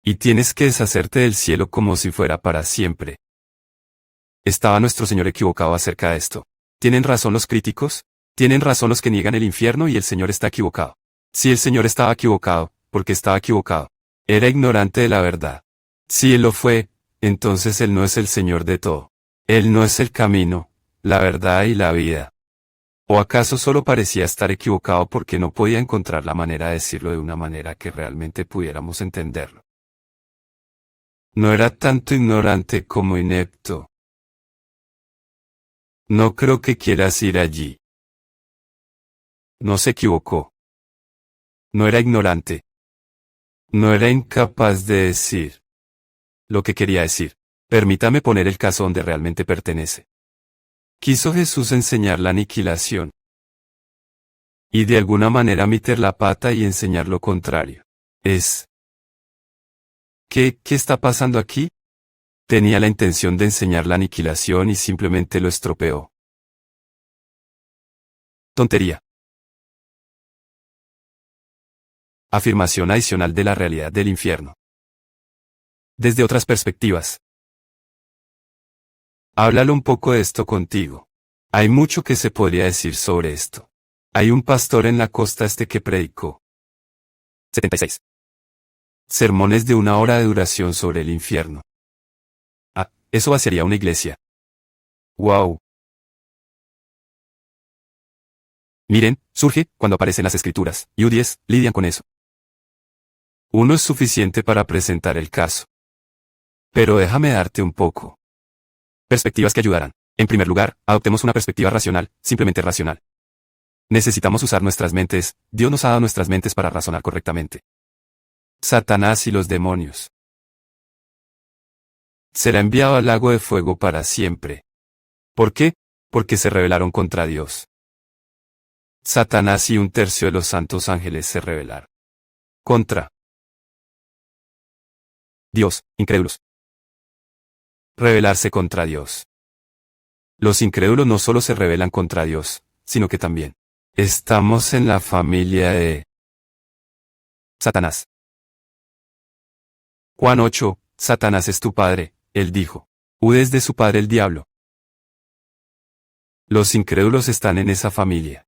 Y tienes que deshacerte del cielo como si fuera para siempre. ¿Estaba nuestro Señor equivocado acerca de esto? ¿Tienen razón los críticos? ¿Tienen razón los que niegan el infierno y el Señor está equivocado? Si el Señor estaba equivocado, ¿por qué estaba equivocado? Era ignorante de la verdad. Si Él lo fue, entonces Él no es el Señor de todo. Él no es el camino, la verdad y la vida. ¿O acaso solo parecía estar equivocado porque no podía encontrar la manera de decirlo de una manera que realmente pudiéramos entenderlo? No era tanto ignorante como inepto. No creo que quieras ir allí. No se equivocó. No era ignorante. No era incapaz de decir lo que quería decir. Permítame poner el caso donde realmente pertenece. ¿Quiso Jesús enseñar la aniquilación? Y de alguna manera meter la pata y enseñar lo contrario. ¿Qué está pasando aquí? Tenía la intención de enseñar la aniquilación y simplemente lo estropeó. Tontería. Afirmación adicional de la realidad del infierno. Desde otras perspectivas. Háblalo un poco de esto contigo. Hay mucho que se podría decir sobre esto. Hay un pastor en la costa este que predicó 76 sermones de 1 hora de duración sobre el infierno. Eso vaciaría una iglesia. ¡Wow! Miren, surge cuando aparecen las escrituras, y U10 lidian con eso. Uno es suficiente para presentar el caso. Pero déjame darte un poco. Perspectivas que ayudarán. En primer lugar, adoptemos una perspectiva racional, simplemente racional. Necesitamos usar nuestras mentes, Dios nos ha dado nuestras mentes para razonar correctamente. Satanás y los demonios. Será enviado al lago de fuego para siempre. ¿Por qué? Porque se rebelaron contra Dios. Satanás y 1/3 de los santos ángeles se rebelaron contra Dios, incrédulos. Rebelarse contra Dios. Los incrédulos no solo se rebelan contra Dios, sino que también estamos en la familia de Satanás. Juan 8, Satanás es tu padre, él dijo. Es de su padre el diablo. Los incrédulos están en esa familia.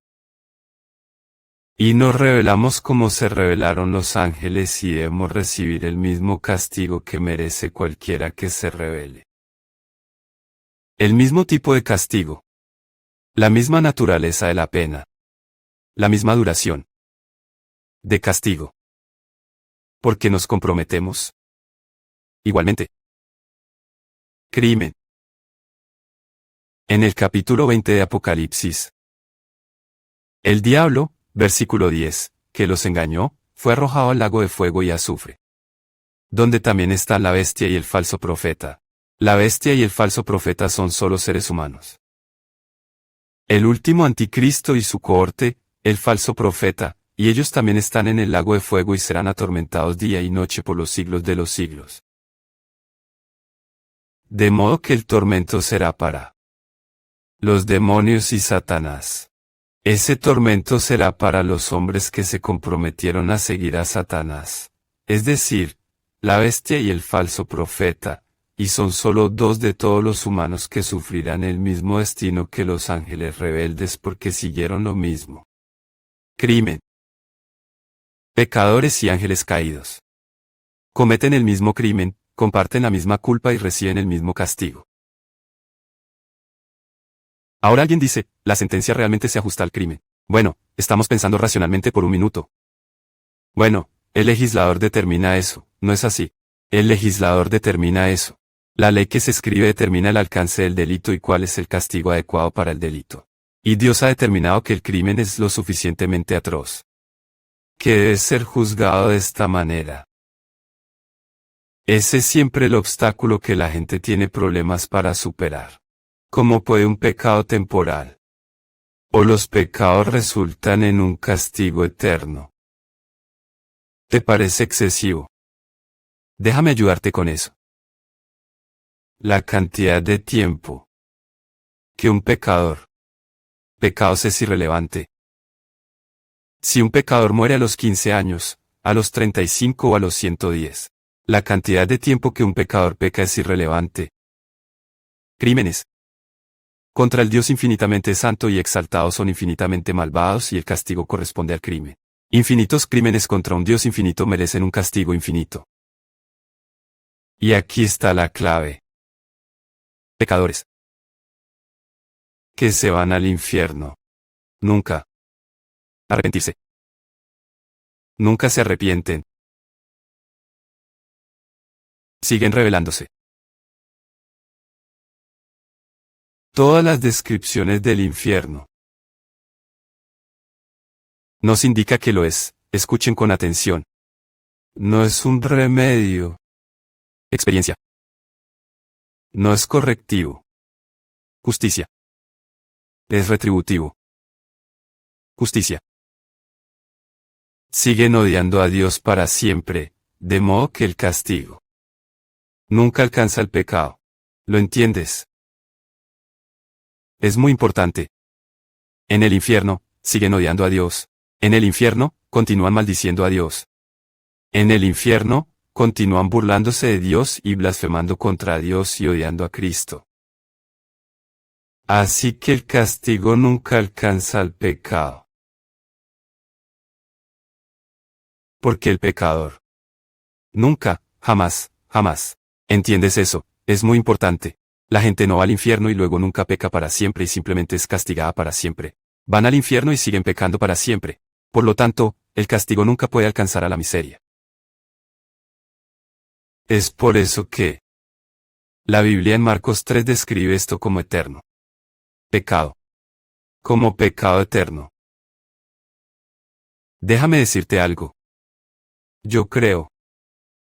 Y nos rebelamos como se rebelaron los ángeles y debemos recibir el mismo castigo que merece cualquiera que se rebele. El mismo tipo de castigo. La misma naturaleza de la pena. La misma duración de castigo. ¿Por qué nos comprometemos? Igualmente. Crimen. En el capítulo 20 de Apocalipsis. El diablo, versículo 10, que los engañó, fue arrojado al lago de fuego y azufre. Donde también está la bestia y el falso profeta. La bestia y el falso profeta son solo seres humanos. El último anticristo y su cohorte, el falso profeta, y ellos también están en el lago de fuego y serán atormentados día y noche por los siglos de los siglos. De modo que el tormento será para los demonios y Satanás. Ese tormento será para los hombres que se comprometieron a seguir a Satanás, es decir, la bestia y el falso profeta, y son solo 2 de todos los humanos que sufrirán el mismo destino que los ángeles rebeldes porque siguieron lo mismo. Crimen. Pecadores y ángeles caídos. Cometen el mismo crimen, comparten la misma culpa y reciben el mismo castigo. Ahora alguien dice, la sentencia realmente se ajusta al crimen. Bueno, estamos pensando racionalmente por un minuto. Bueno, el legislador determina eso, ¿no es así? El legislador determina eso. La ley que se escribe determina el alcance del delito y cuál es el castigo adecuado para el delito. Y Dios ha determinado que el crimen es lo suficientemente atroz, que debe ser juzgado de esta manera. Ese es siempre el obstáculo que la gente tiene problemas para superar. ¿Cómo puede un pecado temporal o los pecados resultan en un castigo eterno? ¿Te parece excesivo? Déjame ayudarte con eso. La cantidad de tiempo que un pecados es irrelevante. Si un pecador muere a los 15 años, a los 35 o a los 110, la cantidad de tiempo que un pecador peca es irrelevante. Crímenes contra el Dios infinitamente santo y exaltado son infinitamente malvados y el castigo corresponde al crimen. Infinitos crímenes contra un Dios infinito merecen un castigo infinito. Y aquí está la clave. Pecadores que se van al infierno. Nunca arrepentirse. Nunca se arrepienten. Siguen rebelándose. Todas las descripciones del infierno nos indica que lo es. Escuchen con atención. No es un remedio. Experiencia. No es correctivo. Justicia. Es retributivo. Justicia. Siguen odiando a Dios para siempre, de modo que el castigo nunca alcanza el pecado. ¿Lo entiendes? Es muy importante. En el infierno, siguen odiando a Dios. En el infierno, continúan maldiciendo a Dios. En el infierno, continúan burlándose de Dios y blasfemando contra Dios y odiando a Cristo. Así que el castigo nunca alcanza al pecado. Porque el pecador nunca, jamás, ¿entiendes eso? Es muy importante. La gente no va al infierno y luego nunca peca para siempre y simplemente es castigada para siempre. Van al infierno y siguen pecando para siempre. Por lo tanto, el castigo nunca puede alcanzar a la miseria. Es por eso que la Biblia en Marcos 3 describe esto como eterno. Pecado. Como pecado eterno. Déjame decirte algo. Yo creo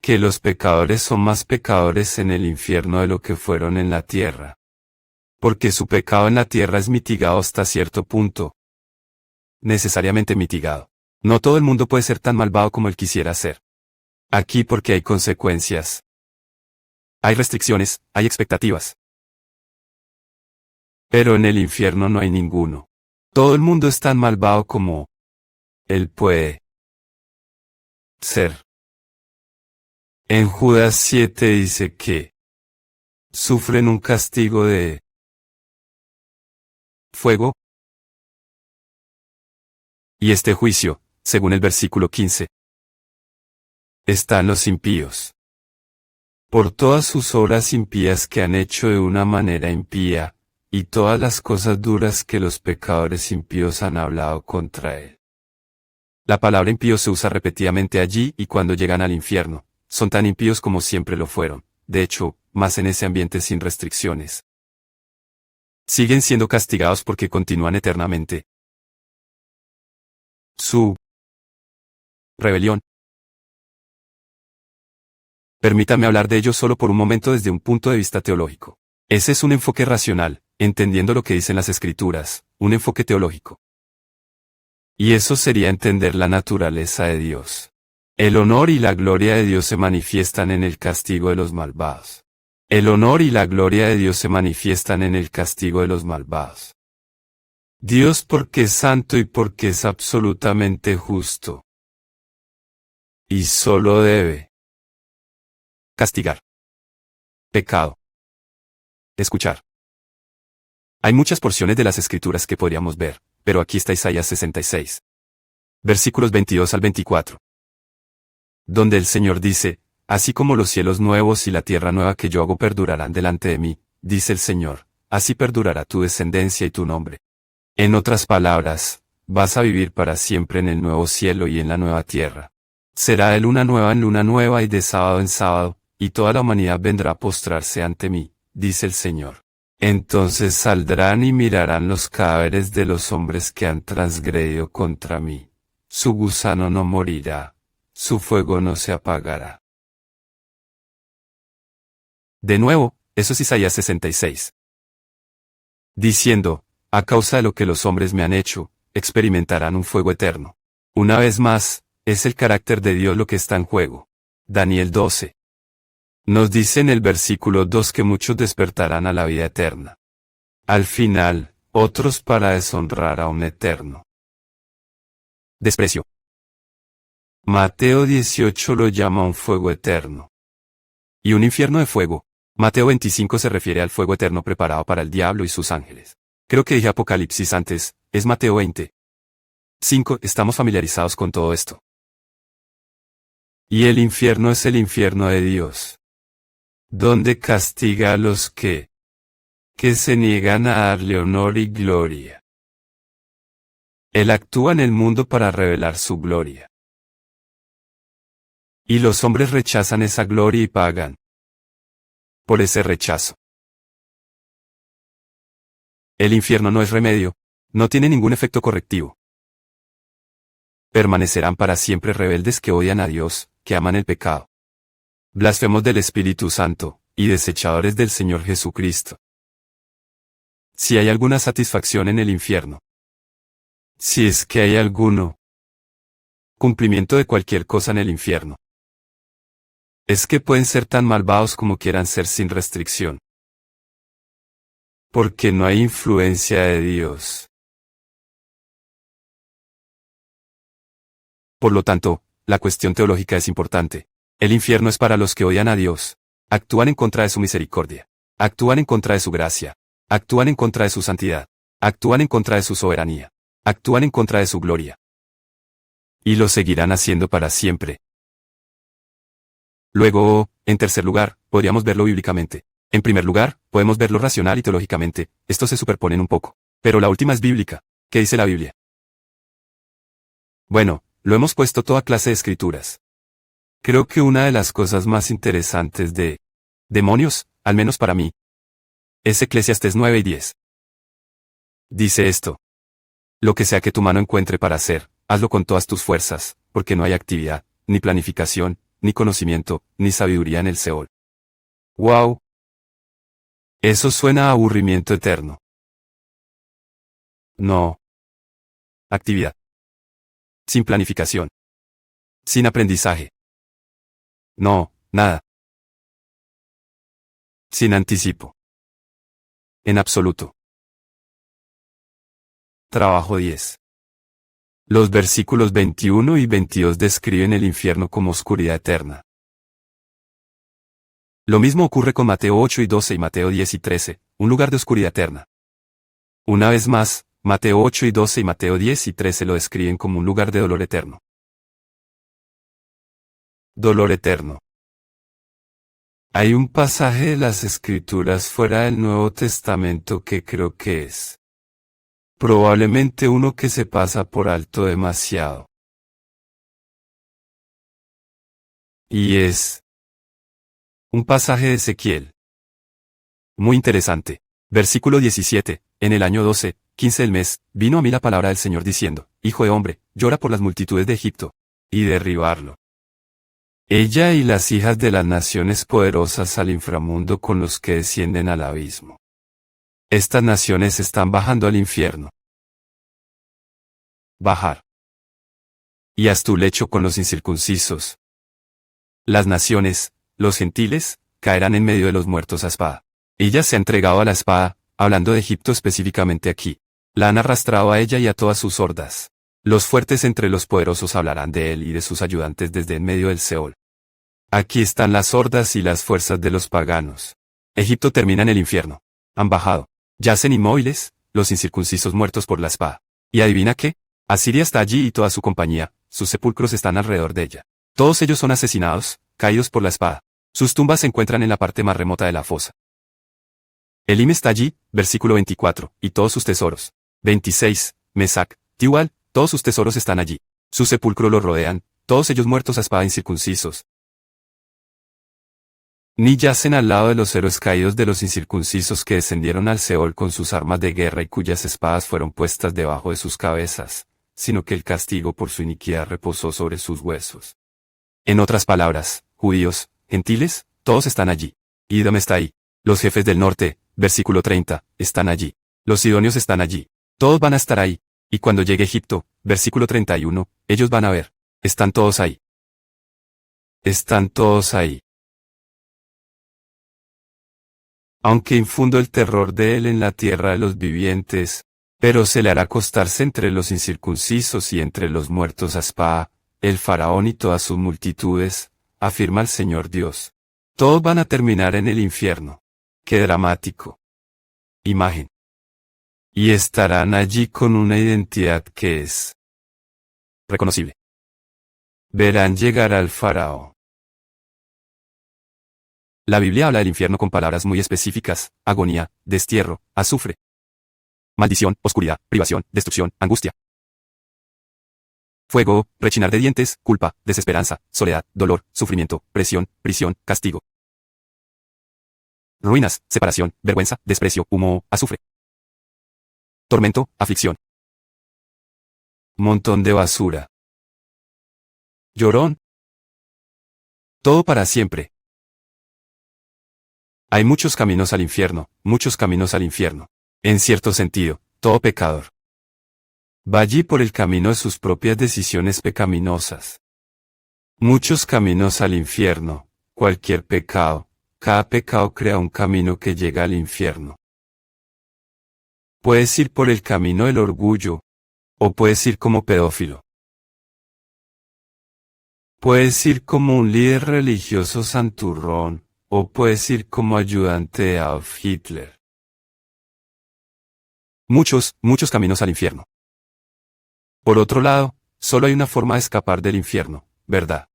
que los pecadores son más pecadores en el infierno de lo que fueron en la tierra. Porque su pecado en la tierra es mitigado hasta cierto punto. Necesariamente mitigado. No todo el mundo puede ser tan malvado como él quisiera ser. Aquí porque hay consecuencias. Hay restricciones, hay expectativas. Pero en el infierno no hay ninguno. Todo el mundo es tan malvado como él puede ser. En Judas 7 dice que sufren un castigo de fuego. Y este juicio, según el versículo 15, están los impíos. Por todas sus obras impías que han hecho de una manera impía, y todas las cosas duras que los pecadores impíos han hablado contra él. La palabra impío se usa repetidamente allí y cuando llegan al infierno, son tan impíos como siempre lo fueron, de hecho, más en ese ambiente sin restricciones. Siguen siendo castigados porque continúan eternamente su rebelión. Permítame hablar de ello solo por un momento desde un punto de vista teológico. Ese es un enfoque racional, entendiendo lo que dicen las Escrituras, un enfoque teológico. Y eso sería entender la naturaleza de Dios. El honor y la gloria de Dios se manifiestan en el castigo de los malvados. El honor y la gloria de Dios se manifiestan en el castigo de los malvados. Dios porque es santo y porque es absolutamente justo. Y solo debe castigar. Pecado. Escuchar. Hay muchas porciones de las Escrituras que podríamos ver, pero aquí está Isaías 66. Versículos 22 al 24. Donde el Señor dice, así como los cielos nuevos y la tierra nueva que yo hago perdurarán delante de mí, dice el Señor, así perdurará tu descendencia y tu nombre. En otras palabras, vas a vivir para siempre en el nuevo cielo y en la nueva tierra. Será de luna nueva en luna nueva y de sábado en sábado, y toda la humanidad vendrá a postrarse ante mí, dice el Señor. Entonces saldrán y mirarán los cadáveres de los hombres que han transgredido contra mí. Su gusano no morirá, su fuego no se apagará. De nuevo, eso es Isaías 66. diciendo, a causa de lo que los hombres me han hecho, experimentarán un fuego eterno. Una vez más, es el carácter de Dios lo que está en juego. Daniel 12. Nos dice en el versículo 2 que muchos despertarán a la vida eterna. Al final, otros para deshonrar a un eterno desprecio. Mateo 18 lo llama un fuego eterno. Y un infierno de fuego. Mateo 25 se refiere al fuego eterno preparado para el diablo y sus ángeles. Creo que dije Apocalipsis antes, es Mateo 20. 5. Estamos familiarizados con todo esto. Y el infierno es el infierno de Dios, donde castiga a los que se niegan a darle honor y gloria. Él actúa en el mundo para revelar su gloria. Y los hombres rechazan esa gloria y pagan por ese rechazo. El infierno no es remedio, no tiene ningún efecto correctivo. Permanecerán para siempre rebeldes que odian a Dios, que aman el pecado, blasfemos del Espíritu Santo, y desechadores del Señor Jesucristo. Si hay alguna satisfacción en el infierno, si es que hay alguno cumplimiento de cualquier cosa en el infierno, es que pueden ser tan malvados como quieran ser sin restricción. Porque no hay influencia de Dios. Por lo tanto, la cuestión teológica es importante. El infierno es para los que odian a Dios. Actúan en contra de su misericordia. Actúan en contra de su gracia. Actúan en contra de su santidad. Actúan en contra de su soberanía. Actúan en contra de su gloria. Y lo seguirán haciendo para siempre. Luego, en tercer lugar, podríamos verlo bíblicamente. En primer lugar, podemos verlo racional y teológicamente, estos se superponen un poco. Pero la última es bíblica. ¿Qué dice la Biblia? Bueno, lo hemos puesto toda clase de escrituras. Creo que una de las cosas más interesantes de demonios, al menos para mí, es Eclesiastés 9 y 10. Dice esto: lo que sea que tu mano encuentre para hacer, hazlo con todas tus fuerzas, porque no hay actividad, ni planificación, ni conocimiento, ni sabiduría en el Seol. ¡Wow! Eso suena a aburrimiento eterno. No. Actividad. Sin planificación. Sin aprendizaje. No, nada. Sin anticipo. En absoluto. Trabajo 10. Los versículos 21 y 22 describen el infierno como oscuridad eterna. Lo mismo ocurre con Mateo 8 y 12 y Mateo 10 y 13, un lugar de oscuridad eterna. Una vez más, Mateo 8 y 12 y Mateo 10 y 13 lo describen como un lugar de dolor eterno. Dolor eterno. Hay un pasaje de las Escrituras fuera del Nuevo Testamento que creo que es probablemente uno que se pasa por alto demasiado. Y es un pasaje de Ezequiel. Muy interesante. Versículo 17. En el año 12, 15 del mes, vino a mí la palabra del Señor diciendo: Hijo de hombre, llora por las multitudes de Egipto, y derribarlo. Ella y las hijas de las naciones poderosas al inframundo con los que descienden al abismo. Estas naciones están bajando al infierno. Bajar. Y haz tu lecho con los incircuncisos. Las naciones, los gentiles, caerán en medio de los muertos a espada. Ella se ha entregado a la espada, hablando de Egipto específicamente aquí. La han arrastrado a ella y a todas sus hordas. Los fuertes entre los poderosos hablarán de él y de sus ayudantes desde en medio del Seol. Aquí están las hordas y las fuerzas de los paganos. Egipto termina en el infierno. Han bajado. Yacen inmóviles, los incircuncisos muertos por la espada. ¿Y adivina qué? Asiria está allí y toda su compañía, sus sepulcros están alrededor de ella. Todos ellos son asesinados, caídos por la espada. Sus tumbas se encuentran en la parte más remota de la fosa. Elim está allí, versículo 24, y todos sus tesoros. 26, Mesac, Tiubal, todos sus tesoros están allí. Su sepulcro lo rodean, todos ellos muertos a espada incircuncisos. Ni yacen al lado de los héroes caídos de los incircuncisos que descendieron al Seol con sus armas de guerra y cuyas espadas fueron puestas debajo de sus cabezas, sino que el castigo por su iniquidad reposó sobre sus huesos. En otras palabras, judíos, gentiles, todos están allí. Edom está ahí. Los jefes del norte, versículo 30, están allí. Los sidonios están allí. Todos van a estar ahí. Y cuando llegue Egipto, versículo 31, ellos van a ver. Están todos ahí. Están todos ahí. Aunque infundo el terror de él en la tierra de los vivientes, pero se le hará acostarse entre los incircuncisos y entre los muertos a espada, el faraón y todas sus multitudes, afirma el Señor Dios. Todos van a terminar en el infierno. ¡Qué dramático! Imagen. Y estarán allí con una identidad que es reconocible. Verán llegar al faraón. La Biblia habla del infierno con palabras muy específicas: agonía, destierro, azufre, maldición, oscuridad, privación, destrucción, angustia, fuego, rechinar de dientes, culpa, desesperanza, soledad, dolor, sufrimiento, presión, prisión, castigo, ruinas, separación, vergüenza, desprecio, humo, azufre, tormento, aflicción, montón de basura, llorón, todo para siempre. Hay muchos caminos al infierno, muchos caminos al infierno. En cierto sentido, todo pecador va allí por el camino de sus propias decisiones pecaminosas. Muchos caminos al infierno, cualquier pecado, cada pecado crea un camino que llega al infierno. Puedes ir por el camino del orgullo, o puedes ir como pedófilo. Puedes ir como un líder religioso santurrón, o puedes ir como ayudante de Adolf Hitler. Muchos caminos al infierno. Por otro lado, solo hay una forma de escapar del infierno, ¿verdad?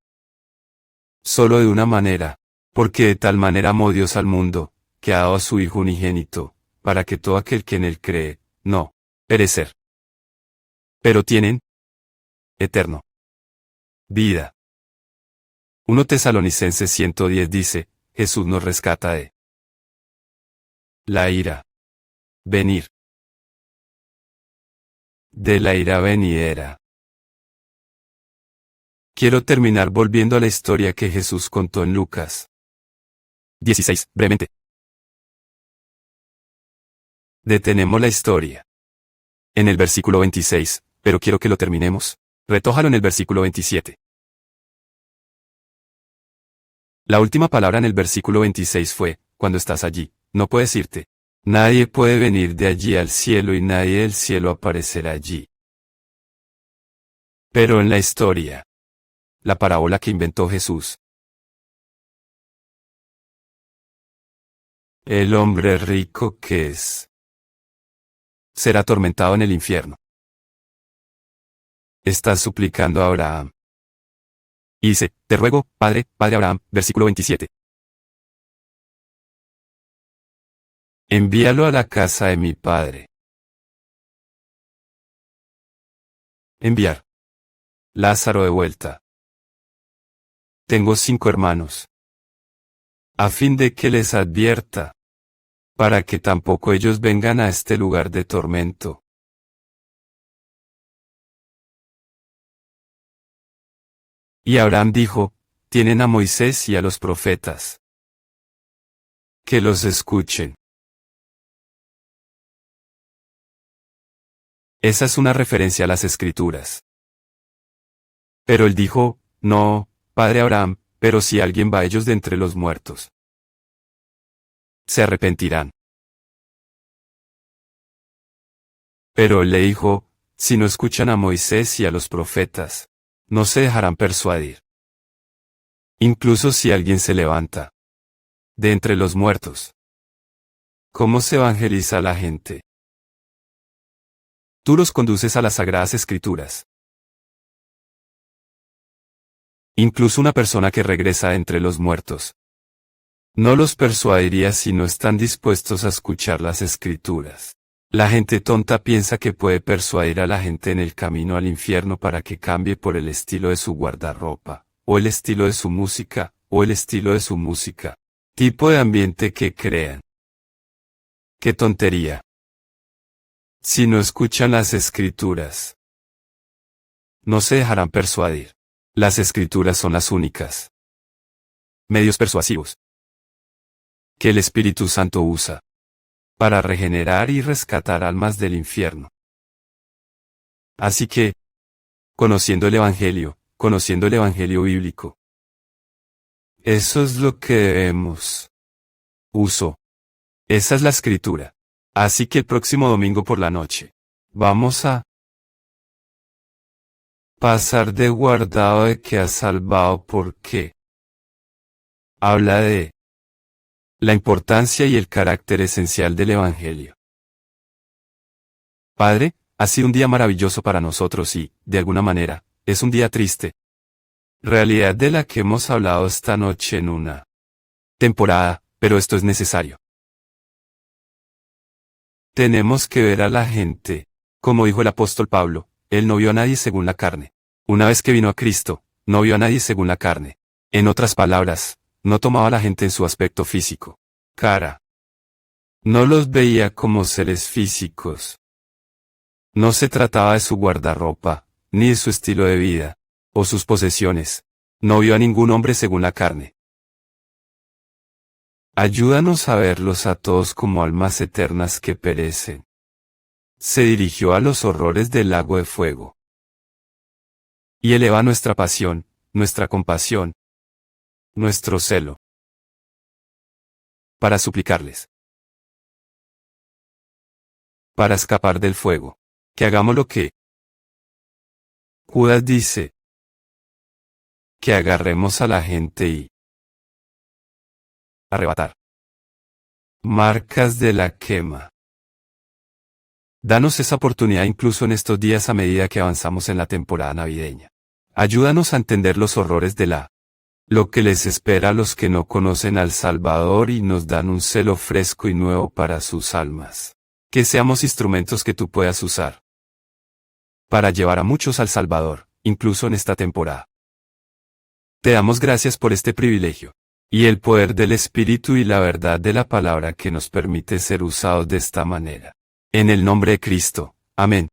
Solo de una manera, porque de tal manera amó Dios al mundo, que ha dado a su Hijo unigénito, para que todo aquel que en él cree, no perecer, pero tienen eterno vida. 1 Tesalonicenses 1:10 dice: Jesús nos rescata de la ira venir, de la ira venidera. Quiero terminar volviendo a la historia que Jesús contó en Lucas 16, brevemente. Detenemos la historia en el versículo 26, pero quiero que lo terminemos. Retójalo en el versículo 27. La última palabra en el versículo 26 fue: cuando estás allí, no puedes irte. Nadie puede venir de allí al cielo y nadie del cielo aparecerá allí. Pero en la historia, la parábola que inventó Jesús, el hombre rico que será atormentado en el infierno. Está suplicando a Abraham. Y dice: te ruego, Padre Abraham, versículo 27. Envíalo a la casa de mi padre. Enviar. Lázaro de vuelta. Tengo 5 hermanos. A fin de que les advierta, para que tampoco ellos vengan a este lugar de tormento. Y Abraham dijo: tienen a Moisés y a los profetas. Que los escuchen. Esa es una referencia a las Escrituras. Pero él dijo: no, padre Abraham, pero si alguien va a ellos de entre los muertos, se arrepentirán. Pero él le dijo: si no escuchan a Moisés y a los profetas, no se dejarán persuadir. Incluso si alguien se levanta de entre los muertos. ¿Cómo se evangeliza a la gente? Tú los conduces a las Sagradas Escrituras. Incluso una persona que regresa de entre los muertos no los persuadiría si no están dispuestos a escuchar las Escrituras. La gente tonta piensa que puede persuadir a la gente en el camino al infierno para que cambie por el estilo de su guardarropa, o el estilo de su música, o el estilo de su música. Tipo de ambiente que crean. ¡Qué tontería! Si no escuchan las Escrituras, no se dejarán persuadir. Las Escrituras son las únicas medios persuasivos que el Espíritu Santo usa para regenerar y rescatar almas del infierno. Así que, conociendo el Evangelio bíblico, eso es lo que debemos. Esa es la escritura. Así que el próximo domingo por la noche, vamos a pasar de guardado de que has salvado porque habla de la importancia y el carácter esencial del Evangelio. Padre, ha sido un día maravilloso para nosotros y, de alguna manera, es un día triste. Realidad de la que hemos hablado esta noche en una temporada, pero esto es necesario. Tenemos que ver a la gente, como dijo el apóstol Pablo, él no vio a nadie según la carne. Una vez que vino a Cristo, no vio a nadie según la carne. En otras palabras, no tomaba a la gente en su aspecto físico. Cara. No los veía como seres físicos. No se trataba de su guardarropa, ni de su estilo de vida, o sus posesiones. No vio a ningún hombre según la carne. Ayúdanos a verlos a todos como almas eternas que perecen. Se dirigió a los horrores del lago de fuego. Y eleva nuestra pasión, nuestra compasión, nuestro celo, para suplicarles, para escapar del fuego, que hagamos lo que Judas dice, que agarremos a la gente y arrebatar. Marcas de la quema. Danos esa oportunidad incluso en estos días a medida que avanzamos en la temporada navideña. Ayúdanos a entender los horrores de lo que les espera a los que no conocen al Salvador y nos dan un celo fresco y nuevo para sus almas. Que seamos instrumentos que tú puedas usar para llevar a muchos al Salvador, incluso en esta temporada. Te damos gracias por este privilegio, y el poder del Espíritu y la verdad de la palabra que nos permite ser usados de esta manera. En el nombre de Cristo. Amén.